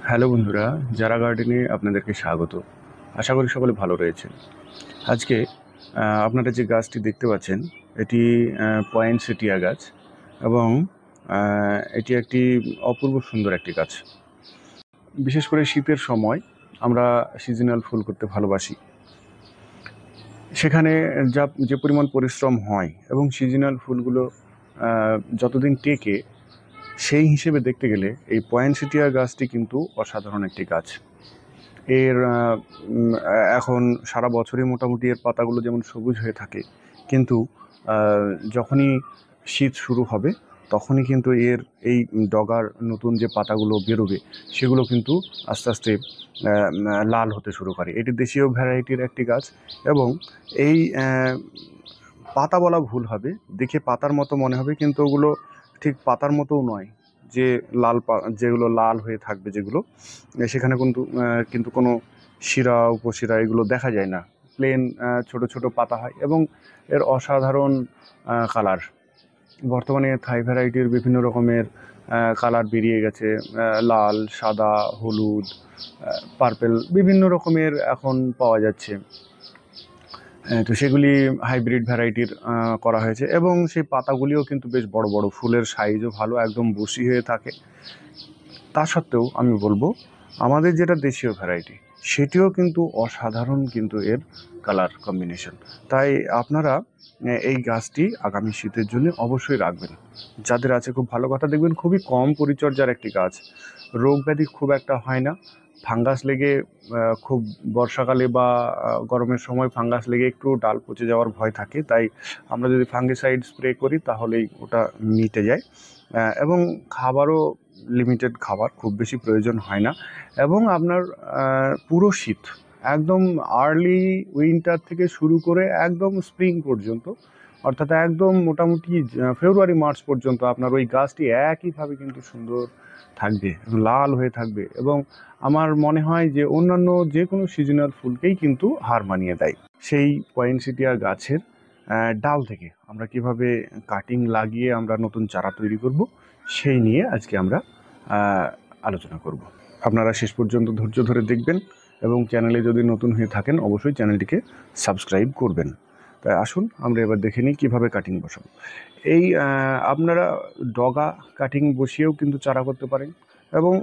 Hello বন্ধুরা, যারা গার্ডেনে আপনাদেরকে স্বাগত। আশা করি সকলে ভালো রয়েছেন। আজকে আপনারা যে গাছটি দেখতে পাচ্ছেন এটি পয়েনসেটিয়া গাছ এবং এটি একটি অপূর্ব সুন্দর একটি গাছ। বিশেষ করে শীতের সময় আমরা সিজনাল ফুল করতে ভালোবাসি। সেখানে যে পরিমাণ পরিশ্রম হয় এবং সিজনাল ফুলগুলো যতদিন টেকে সেই হিসেবে দেখতে গেলে এই পয়েনসেটিয়া গাছটি কিন্তু অসাধারণ একটি গাছ। এর এখন সারা বছরই মোটামুটি এর পাতাগুলো যেমন সবুজ হয়ে থাকে, কিন্তু যখনই শীত শুরু হবে তখনই কিন্তু এর এই ডগার নতুন যে পাতাগুলো বেরোবে সেগুলো কিন্তু আস্তে আস্তে লাল হতে শুরু করে। এটি দেশীয় ভ্যারাইটির একটি গাছ এবং এই পাতা বলা ভুল হবে, দেখে পাতার মতো মনে হবে কিন্তু ওগুলো ঠিক পাতার মতোও নয়। যে যেগুলো লাল হয়ে থাকবে যেগুলো, সেখানে কিন্তু কোনো শিরা উপশিরা এগুলো দেখা যায় না। প্লেন ছোট ছোট পাতা হয় এবং এর অসাধারণ কালার। বর্তমানে থাই ভ্যারাইটির বিভিন্ন রকমের কালার বেরিয়ে গেছে, লাল, সাদা, হলুদ, পার্পেল, বিভিন্ন রকমের এখন পাওয়া যাচ্ছে। তো সেগুলি হাইব্রিড ভ্যারাইটির করা হয়েছে এবং সেই পাতাগুলিও কিন্তু বেশ বড় বড়, ফুলের সাইজও ভালো, একদম বসি হয়ে থাকে। তা সত্ত্বেও আমি বলবো আমাদের যেটা দেশীয় ভ্যারাইটি সেটিও কিন্তু অসাধারণ, কিন্তু এর কালার কম্বিনেশন। তাই আপনারা এই গাছটি আগামী শীতের জন্য অবশ্যই রাখবেন। যাদের আছে খুব ভালো কথা, দেখবেন খুবই কম পরিচর্যার একটি গাছ, রোগ ব্যাধি খুব একটা হয় না। ফাঙ্গাস লেগে খুব বর্ষাকালে বা গরমের সময় ফাঙ্গাস লেগে একটু ডাল পচে যাওয়ার ভয় থাকে, তাই আমরা যদি ফাঙ্গিসাইড স্প্রে করি তাহলেই ওটা মিটে যায়। এবং খাবারও লিমিটেড খাবার, খুব বেশি প্রয়োজন হয় না। এবং আপনার পুরো শীত, একদম আর্লি উইন্টার থেকে শুরু করে একদম স্প্রিং পর্যন্ত, অর্থাৎ একদম মোটামুটি ফেব্রুয়ারি মার্চ পর্যন্ত আপনার ওই গাছটি একইভাবে কিন্তু সুন্দর থাকবে, লাল হয়ে থাকবে এবং আমার মনে হয় যে অন্যান্য যে কোনো সিজনাল ফুলকেই কিন্তু হার মানিয়ে দেয়। সেই পয়েনসেটিয়া গাছের ডাল থেকে আমরা কিভাবে কাটিং লাগিয়ে আমরা নতুন চারা তৈরি করব সেই নিয়ে আজকে আমরা আলোচনা করব। আপনারা শেষ পর্যন্ত ধৈর্য ধরে দেখবেন এবং চ্যানেলে যদি নতুন হয়ে থাকেন অবশ্যই চ্যানেলটিকে সাবস্ক্রাইব করবেন। তাই আসুন আমরা এবার দেখে নিই কীভাবে কাটিং বসাবো। এই আপনারা ডগা কাটিং বসিয়েও কিন্তু চারা করতে পারেন এবং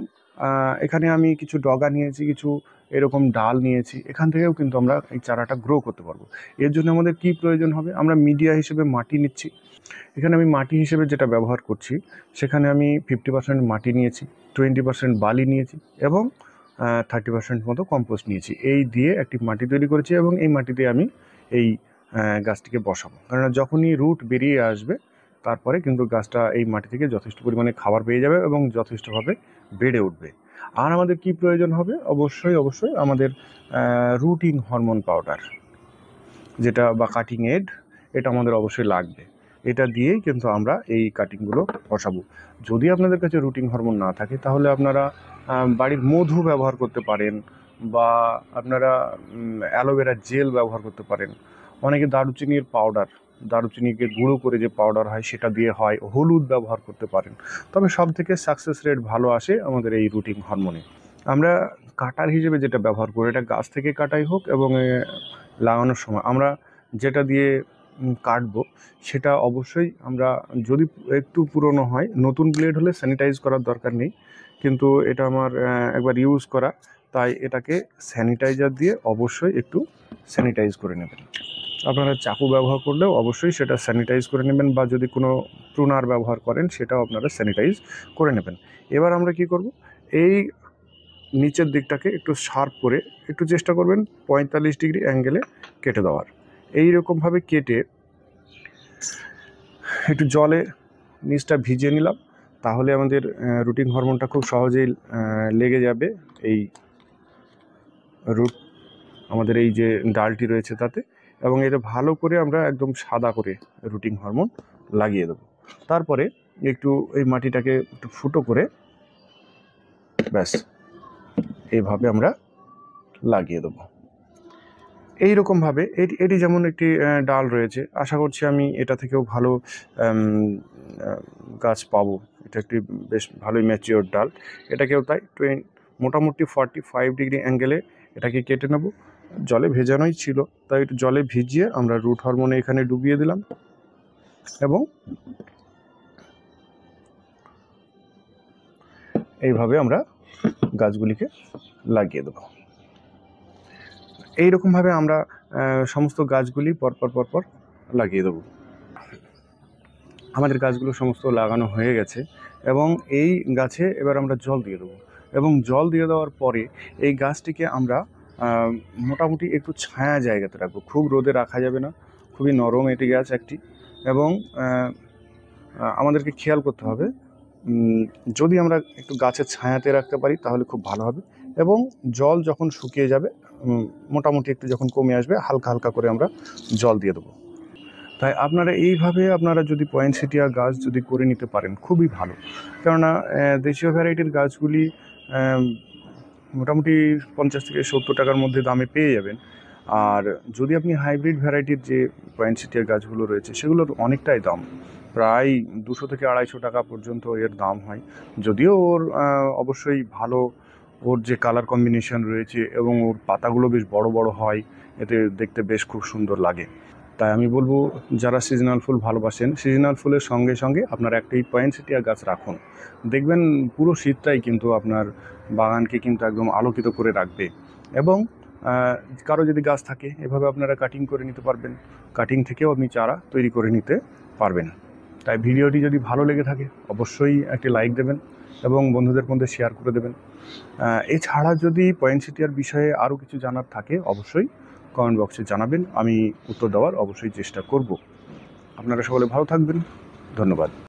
এখানে আমি কিছু ডগা নিয়েছি, কিছু এরকম ডাল নিয়েছি, এখান থেকেও কিন্তু আমরা এই চারাটা গ্রো করতে পারবো। এর জন্য আমাদের কি প্রয়োজন হবে, আমরা মিডিয়া হিসেবে মাটি নিচ্ছি। এখানে আমি মাটি হিসেবে যেটা ব্যবহার করছি সেখানে আমি 50% মাটি নিয়েছি, 20% বালি নিয়েছি এবং 30% মতো কম্পোস্ট নিয়েছি। এই দিয়ে একটি মাটি তৈরি করেছি এবং এই মাটিতে আমি এই গাছটিকে বসাবো, কারণ যখনই রুট বেরিয়ে আসবে তারপরে কিন্তু গাছটা এই মাটি থেকে যথেষ্ট পরিমাণে খাবার পেয়ে যাবে এবং যথেষ্টভাবে বেড়ে উঠবে। আর আমাদের কি প্রয়োজন হবে, অবশ্যই আমাদের রুটিং হরমোন পাউডার যেটা বা কাটিং এড, এটা আমাদের অবশ্যই লাগবে। এটা দিয়েই কিন্তু আমরা এই কাটিংগুলো বসাবো। যদি আপনাদের কাছে রুটিং হরমোন না থাকে তাহলে আপনারা বাড়ির মধু ব্যবহার করতে পারেন বা আপনারা অ্যালোভেরা জেল ব্যবহার করতে পারেন। অনেকে দারুচিনির পাউডার, দারুচিনিকে গুঁড়ো করে যে পাউডার হয় সেটা দিয়ে হয়, হলুদ ব্যবহার করতে পারেন। তবে সব থেকে সাকসেস রেট ভালো আসে আমাদের এই রুটিং হরমোনে। আমরা কাটার হিসেবে যেটা ব্যবহার করি, এটা গাছ থেকে কাটাই হোক এবং লাগানোর সময় আমরা যেটা দিয়ে কাটবো সেটা অবশ্যই আমরা, যদি একটু পুরনো হয়, নতুন ব্লেড হলে স্যানিটাইজ করার দরকার নেই, কিন্তু এটা আমার একবার ইউজ করা, তাই এটাকে স্যানিটাইজার দিয়ে অবশ্যই একটু স্যানিটাইজ করে নেবেন। আপনারা চাকু ব্যবহার করলেও অবশ্যই সেটা স্যানিটাইজ করে নেবেন, বা যদি কোনো প্রুনার ব্যবহার করেন সেটাও আপনারা স্যানিটাইজ করে নেবেন। এবার আমরা কি করব, এই নিচের দিকটাকে একটু শার্প করে একটু চেষ্টা করবেন 45 ডিগ্রি অ্যাঙ্গেলে কেটে দেওয়ার। এই রকমভাবে কেটে একটু জলে নিচটা ভিজিয়ে নিলাম, তাহলে আমাদের রুটিং হরমোনটা খুব সহজেই লেগে যাবে এই রুট, আমাদের এই যে ডালটি রয়েছে তাতে, এবং এটা ভালো করে আমরা একদম সাদা করে রুটিং হরমোন লাগিয়ে দেবো। তারপরে একটু এই মাটিটাকে একটু ফুটো করে ব্যাস এইভাবে আমরা লাগিয়ে দেবো। এইরকমভাবে এটি যেমন একটি ডাল রয়েছে, আশা করছি আমি এটা থেকেও ভালো গাছ পাবো। এটা একটি বেশ ভালোই ম্যাচিওর ডাল, এটাকেও তাই মোটামুটি 45 ডিগ্রি অ্যাঙ্গেলে এটাকে কেটে নেব। জলে ভেজানোই ছিল, তাই একটু জলে ভিজিয়ে আমরা রুট হরমোনে এখানে ডুবিয়ে দিলাম এবং এইভাবে আমরা গাছগুলিকে লাগিয়ে দেবো। এইরকমভাবে আমরা সমস্ত গাছগুলি পরপর লাগিয়ে দেবো। আমাদের গাছগুলো সমস্ত লাগানো হয়ে গেছে এবং এই গাছে এবার আমরা জল দিয়ে দেবো এবং জল দিয়ে দেওয়ার পরে এই গাছটিকে আমরা মোটামুটি একটু ছায়া জায়গাতে রাখবো। খুব রোদে রাখা যাবে না, খুবই নরম এটি গাছ একটি। এবং আমাদেরকে খেয়াল করতে হবে, যদি আমরা একটু গাছের ছায়াতে রাখতে পারি তাহলে খুব ভালো হবে। এবং জল যখন শুকিয়ে যাবে, মোটামুটি একটু যখন কমে আসবে, হালকা হালকা করে আমরা জল দিয়ে দেবো। তাই আপনারা এইভাবে আপনারা যদি পয়েনসেটিয়া গাছ যদি করে নিতে পারেন খুবই ভালো। কেননা দেশীয় ভ্যারাইটির গাছগুলি মোটামুটি 50 থেকে 70 টাকার মধ্যে দামে পেয়ে যাবেন। আর যদি আপনি হাইব্রিড ভ্যারাইটির যে পয়েনসেটিয়া গাছগুলো রয়েছে সেগুলোর অনেকটাই দাম, প্রায় 200 থেকে 250 টাকা পর্যন্ত এর দাম হয়। যদিও ওর অবশ্যই ভালো, ওর যে কালার কম্বিনেশন রয়েছে এবং ওর পাতাগুলো বেশ বড় বড় হয়, এতে দেখতে বেশ খুব সুন্দর লাগে। তাই আমি বলবো, যারা সিজনাল ফুল ভালোবাসেন, সিজনাল ফুলের সঙ্গে সঙ্গে আপনারা একটা এই পয়েনসেটিয়া গাছ রাখুন। দেখবেন পুরো শীতটাই কিন্তু আপনার বাগানকে কিন্তু একদম আলোকিত করে রাখবে। এবং কারো যদি গাছ থাকে এভাবে আপনারা কাটিং করে নিতে পারবেন, কাটিং থেকেও আপনি চারা তৈরি করে নিতে পারবেন। তাই ভিডিওটি যদি ভালো লেগে থাকে অবশ্যই একটি লাইক দেবেন এবং বন্ধুদের মধ্যে শেয়ার করে দেবেন। এছাড়া যদি পয়েনসেটিয়ার বিষয়ে আরও কিছু জানার থাকে অবশ্যই কমেন্ট বক্সে জানাবেন, আমি উত্তর দেওয়ার অবশ্যই চেষ্টা করব। আপনারা সকলে ভালো থাকবেন, ধন্যবাদ।